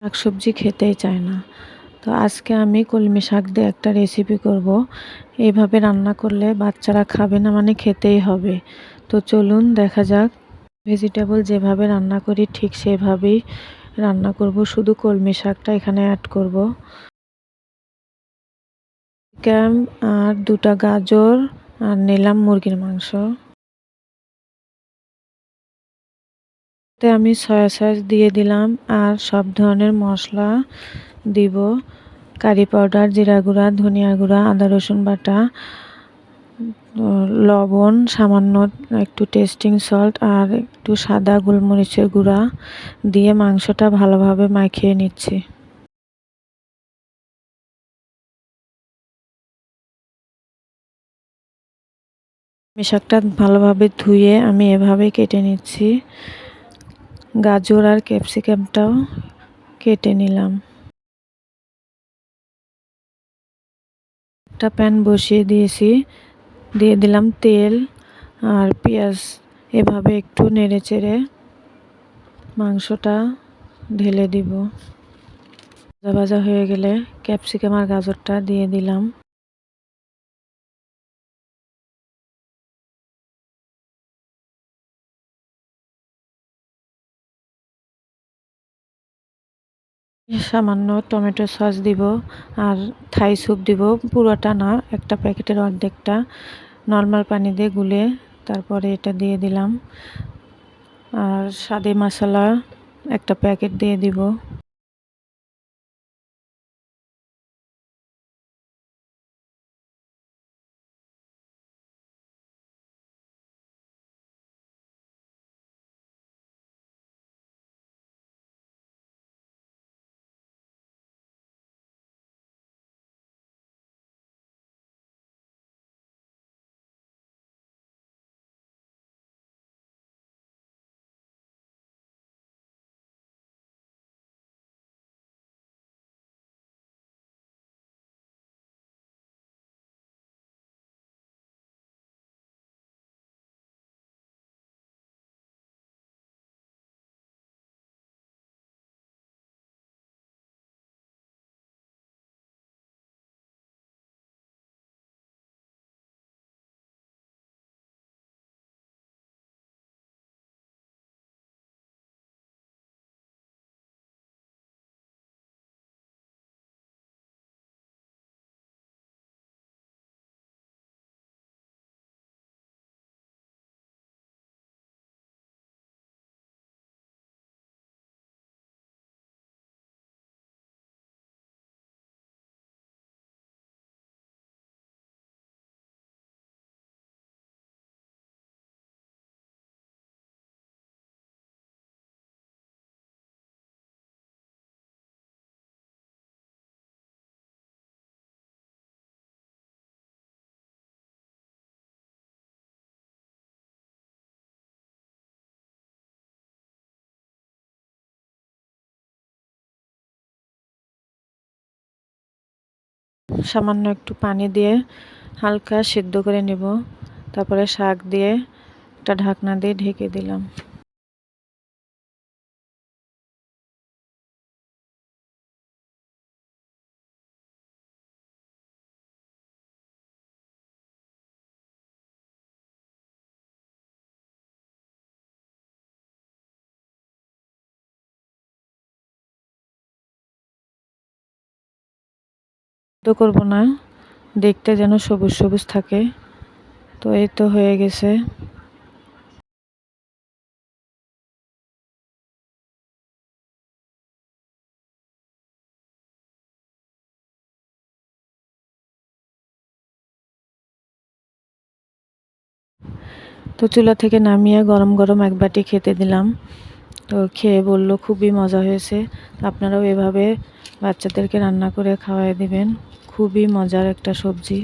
শাকসবজি খেতেই চায় না। তো আজকে আমি কলমি শাক দিয়ে একটা রেসিপি করব। এইভাবে রান্না করলে বাচ্চারা খাবে না মানে খেতেই হবে। তো চলুন দেখা যাক। ভেজিটেবল যেভাবে রান্না করি ঠিক সেভাবেই রান্না করব, শুধু কলমি শাকটা এখানে অ্যাড করব। ক্যাপসিকাম আর 2টা গাজর আর নিলাম মুরগির মাংস। আমি সয়া সস দিয়ে দিলাম আর সব ধরনের মশলা দিব। কারি পাউডার, জিরা গুঁড়া, ধনিয়া গুঁড়া, আদা রসুন বাটা, লবণ, সামান্য একটু টেস্টিং সল্ট আর একটু সাদা গোলমরিচের গুঁড়া দিয়ে মাংসটা ভালোভাবে মাখিয়ে নিচ্ছি। শাকটা ভালোভাবে ধুয়ে আমি এভাবে কেটে নিচ্ছি। গাজর আর ক্যাপসিকামটাও কেটে নিলাম। একটা প্যান বসিয়ে দিয়েছি, দিয়ে দিলাম তেল আর পেঁয়াজ। এভাবে একটু নেড়ে চেড়ে মাংসটা ঢেলে দিব। ভাজা ভাজা হয়ে গেলে ক্যাপসিকাম আর গাজরটা দিয়ে দিলাম। সামান্য টমেটো সস দিব আর থাই স্যুপ দিব, পুরোটা না, একটা প্যাকেটের অর্ধেকটা নর্মাল পানি দিয়ে গুলে তারপরে এটা দিয়ে দিলাম। আর স্বাদে মশলা একটা প্যাকেট দিয়ে দিব। সামান্য একটু পানি দিয়ে হালকা সিদ্ধ করে নেব। তারপরে শাক দিয়ে একটা ঢাকনা দিয়ে ঢেকে দিলাম। করব না, দেখতে যেন সবুজ সবুজ থাকে। তো এই তো হয়ে গেছে। তো চুলা থেকে নামিয়ে গরম গরম এক বাটি খেতে দিলাম। তো খেয়ে বলল খুবই মজা হয়েছে। আপনারাও এভাবে বাচ্চাদেরকে রান্না করে খাওয়াই দিবেন। খুবই মজার একটা সবজি।